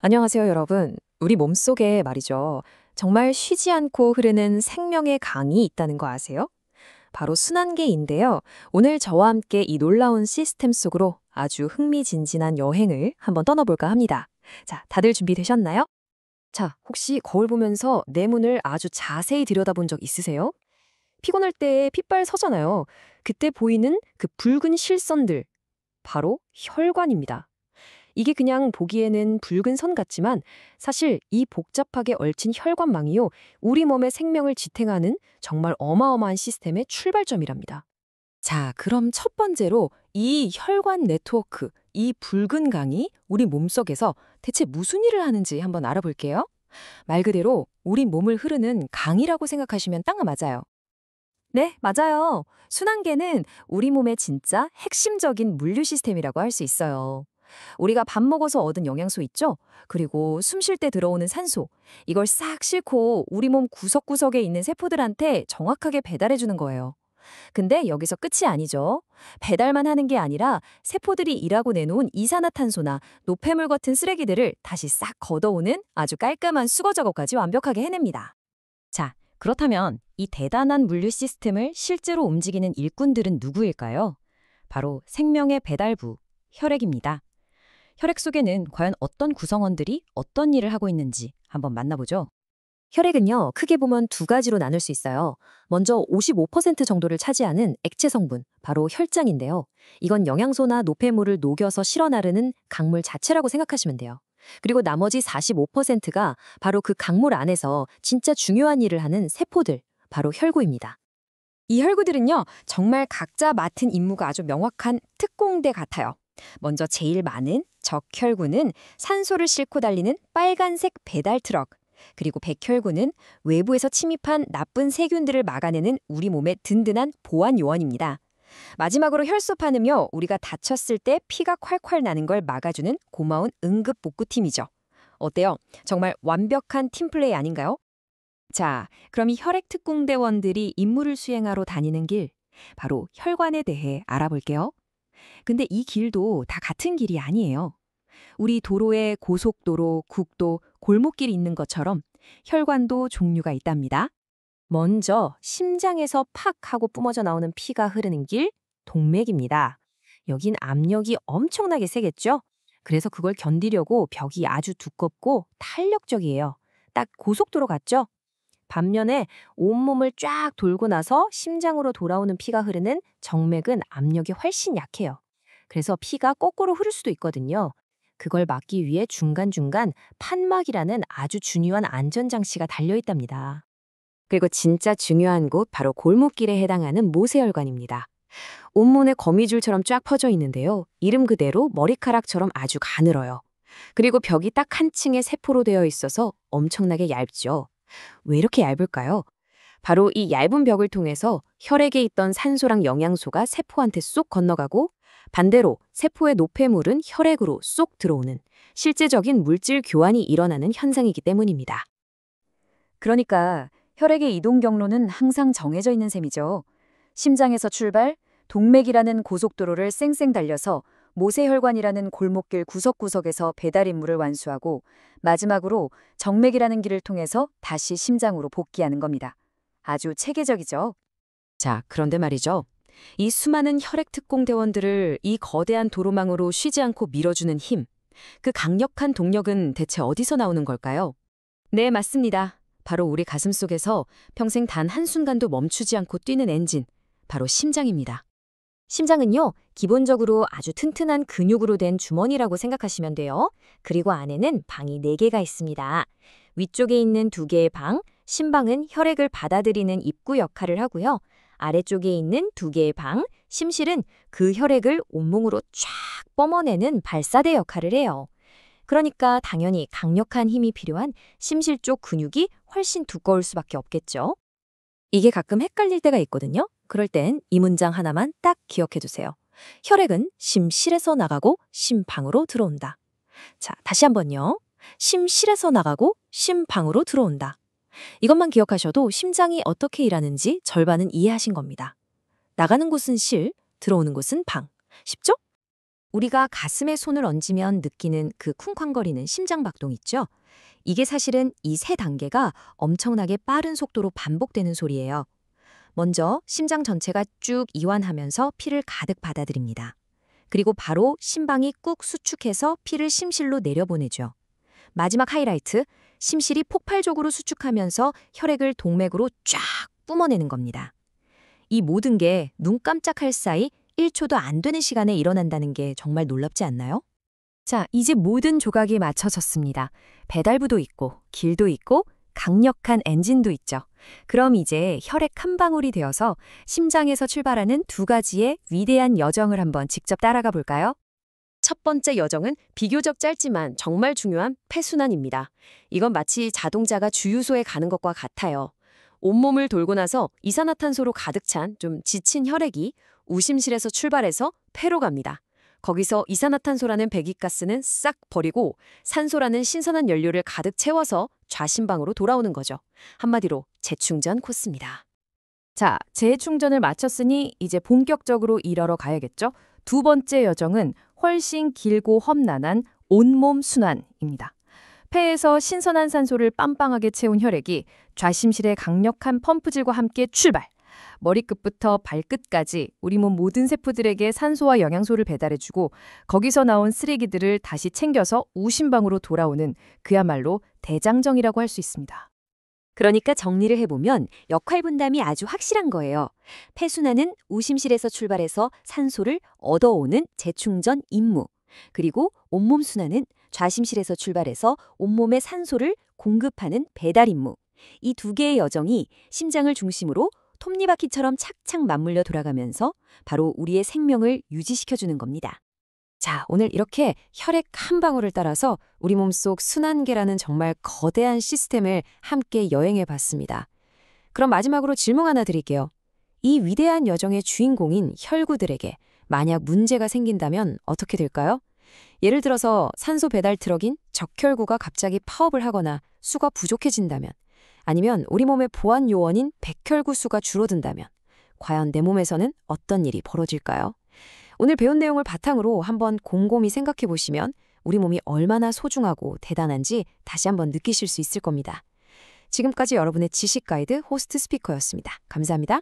안녕하세요, 여러분. 우리 몸속에 말이죠. 정말 쉬지 않고 흐르는 생명의 강이 있다는 거 아세요? 바로 순환계인데요. 오늘 저와 함께 이 놀라운 시스템 속으로 아주 흥미진진한 여행을 한번 떠나볼까 합니다. 자, 다들 준비되셨나요? 자, 혹시 거울 보면서 내 문을 아주 자세히 들여다본 적 있으세요? 피곤할 때 핏발 서잖아요. 그때 보이는 그 붉은 실선들, 바로 혈관입니다. 이게 그냥 보기에는 붉은 선 같지만 사실 이 복잡하게 얽힌 혈관망이요, 우리 몸의 생명을 지탱하는 정말 어마어마한 시스템의 출발점이랍니다. 자, 그럼 첫 번째로 이 혈관 네트워크, 이 붉은 강이 우리 몸속에서 대체 무슨 일을 하는지 한번 알아볼게요. 말 그대로 우리 몸을 흐르는 강이라고 생각하시면 딱 맞아요. 네, 맞아요. 순환계는 우리 몸의 진짜 핵심적인 물류 시스템이라고 할 수 있어요. 우리가 밥 먹어서 얻은 영양소 있죠? 그리고 숨 쉴 때 들어오는 산소. 이걸 싹 싣고 우리 몸 구석구석에 있는 세포들한테 정확하게 배달해 주는 거예요. 근데 여기서 끝이 아니죠. 배달만 하는 게 아니라 세포들이 일하고 내놓은 이산화탄소나 노폐물 같은 쓰레기들을 다시 싹 걷어오는 아주 깔끔한 수거 작업까지 완벽하게 해냅니다. 자, 그렇다면 이 대단한 물류 시스템을 실제로 움직이는 일꾼들은 누구일까요? 바로 생명의 배달부, 혈액입니다. 혈액 속에는 과연 어떤 구성원들이 어떤 일을 하고 있는지 한번 만나보죠. 혈액은요, 크게 보면 두 가지로 나눌 수 있어요. 먼저 55% 정도를 차지하는 액체 성분, 바로 혈장인데요. 이건 영양소나 노폐물을 녹여서 실어 나르는 강물 자체라고 생각하시면 돼요. 그리고 나머지 45%가 바로 그 강물 안에서 진짜 중요한 일을 하는 세포들, 바로 혈구입니다. 이 혈구들은요, 정말 각자 맡은 임무가 아주 명확한 특공대 같아요. 먼저 제일 많은 적혈구는 산소를 싣고 달리는 빨간색 배달 트럭, 그리고 백혈구는 외부에서 침입한 나쁜 세균들을 막아내는 우리 몸의 든든한 보안 요원입니다. 마지막으로 혈소판은요, 우리가 다쳤을 때 피가 콸콸 나는 걸 막아주는 고마운 응급복구팀이죠. 어때요? 정말 완벽한 팀플레이 아닌가요? 자, 그럼 이 혈액 특공대원들이 임무를 수행하러 다니는 길, 바로 혈관에 대해 알아볼게요. 근데 이 길도 다 같은 길이 아니에요. 우리 도로에 고속도로, 국도, 골목길이 있는 것처럼 혈관도 종류가 있답니다. 먼저 심장에서 팍 하고 뿜어져 나오는 피가 흐르는 길, 동맥입니다. 여긴 압력이 엄청나게 세겠죠? 그래서 그걸 견디려고 벽이 아주 두껍고 탄력적이에요. 딱 고속도로 같죠? 반면에 온몸을 쫙 돌고 나서 심장으로 돌아오는 피가 흐르는 정맥은 압력이 훨씬 약해요. 그래서 피가 거꾸로 흐를 수도 있거든요. 그걸 막기 위해 중간중간 판막이라는 아주 중요한 안전장치가 달려있답니다. 그리고 진짜 중요한 곳 바로 골목길에 해당하는 모세혈관입니다. 온몸에 거미줄처럼 쫙 퍼져 있는데요. 이름 그대로 머리카락처럼 아주 가늘어요. 그리고 벽이 딱 한 층의 세포로 되어 있어서 엄청나게 얇죠. 왜 이렇게 얇을까요? 바로 이 얇은 벽을 통해서 혈액에 있던 산소랑 영양소가 세포한테 쏙 건너가고 반대로 세포의 노폐물은 혈액으로 쏙 들어오는 실제적인 물질 교환이 일어나는 현상이기 때문입니다. 그러니까 혈액의 이동 경로는 항상 정해져 있는 셈이죠. 심장에서 출발, 동맥이라는 고속도로를 쌩쌩 달려서 모세혈관이라는 골목길 구석구석에서 배달 임무를 완수하고 마지막으로 정맥이라는 길을 통해서 다시 심장으로 복귀하는 겁니다. 아주 체계적이죠. 자, 그런데 말이죠. 이 수많은 혈액 특공대원들을 이 거대한 도로망으로 쉬지 않고 밀어주는 힘, 그 강력한 동력은 대체 어디서 나오는 걸까요? 네, 맞습니다. 바로 우리 가슴 속에서 평생 단 한순간도 멈추지 않고 뛰는 엔진, 바로 심장입니다. 심장은요, 기본적으로 아주 튼튼한 근육으로 된 주머니라고 생각하시면 돼요. 그리고 안에는 방이 4개가 있습니다. 위쪽에 있는 2개의 방, 심방은 혈액을 받아들이는 입구 역할을 하고요. 아래쪽에 있는 2개의 방, 심실은 그 혈액을 온몸으로 쫙 뿜어내는 발사대 역할을 해요. 그러니까 당연히 강력한 힘이 필요한 심실 쪽 근육이 훨씬 두꺼울 수밖에 없겠죠. 이게 가끔 헷갈릴 때가 있거든요. 그럴 땐 이 문장 하나만 딱 기억해 두세요. 혈액은 심실에서 나가고 심방으로 들어온다. 자, 다시 한번요. 심실에서 나가고 심방으로 들어온다. 이것만 기억하셔도 심장이 어떻게 일하는지 절반은 이해하신 겁니다. 나가는 곳은 실, 들어오는 곳은 방. 쉽죠? 우리가 가슴에 손을 얹으면 느끼는 그 쿵쾅거리는 심장박동 있죠? 이게 사실은 이 세 단계가 엄청나게 빠른 속도로 반복되는 소리예요. 먼저 심장 전체가 쭉 이완하면서 피를 가득 받아들입니다. 그리고 바로 심방이 꾹 수축해서 피를 심실로 내려보내죠. 마지막 하이라이트, 심실이 폭발적으로 수축하면서 혈액을 동맥으로 쫙 뿜어내는 겁니다. 이 모든 게 눈 깜짝할 사이 1초도 안 되는 시간에 일어난다는 게 정말 놀랍지 않나요? 자, 이제 모든 조각이 맞춰졌습니다. 배달부도 있고, 길도 있고, 강력한 엔진도 있죠. 그럼 이제 혈액 한 방울이 되어서 심장에서 출발하는 두 가지의 위대한 여정을 한번 직접 따라가 볼까요? 첫 번째 여정은 비교적 짧지만 정말 중요한 폐순환입니다. 이건 마치 자동차가 주유소에 가는 것과 같아요. 온몸을 돌고 나서 이산화탄소로 가득 찬 좀 지친 혈액이 우심실에서 출발해서 폐로 갑니다. 거기서 이산화탄소라는 배기가스는 싹 버리고 산소라는 신선한 연료를 가득 채워서 좌심방으로 돌아오는 거죠. 한마디로 재충전 코스입니다. 자, 재충전을 마쳤으니 이제 본격적으로 일하러 가야겠죠? 두 번째 여정은 훨씬 길고 험난한 온몸 순환입니다. 폐에서 신선한 산소를 빵빵하게 채운 혈액이 좌심실의 강력한 펌프질과 함께 출발! 머리끝부터 발끝까지 우리 몸 모든 세포들에게 산소와 영양소를 배달해주고 거기서 나온 쓰레기들을 다시 챙겨서 우심방으로 돌아오는 그야말로 대장정이라고 할 수 있습니다. 그러니까 정리를 해보면 역할 분담이 아주 확실한 거예요. 폐순환은 우심실에서 출발해서 산소를 얻어오는 재충전 임무. 그리고 온몸 순환은 좌심실에서 출발해서 온몸에 산소를 공급하는 배달 임무. 이 두 개의 여정이 심장을 중심으로 톱니바퀴처럼 착착 맞물려 돌아가면서 바로 우리의 생명을 유지시켜주는 겁니다. 자, 오늘 이렇게 혈액 한 방울을 따라서 우리 몸속 순환계라는 정말 거대한 시스템을 함께 여행해 봤습니다. 그럼 마지막으로 질문 하나 드릴게요. 이 위대한 여정의 주인공인 혈구들에게 만약 문제가 생긴다면 어떻게 될까요? 예를 들어서 산소 배달 트럭인 적혈구가 갑자기 파업을 하거나 수가 부족해진다면 아니면 우리 몸의 보안 요원인 백혈구 수가 줄어든다면 과연 내 몸에서는 어떤 일이 벌어질까요? 오늘 배운 내용을 바탕으로 한번 곰곰이 생각해 보시면 우리 몸이 얼마나 소중하고 대단한지 다시 한번 느끼실 수 있을 겁니다. 지금까지 여러분의 지식 가이드 호스트 스피커였습니다. 감사합니다.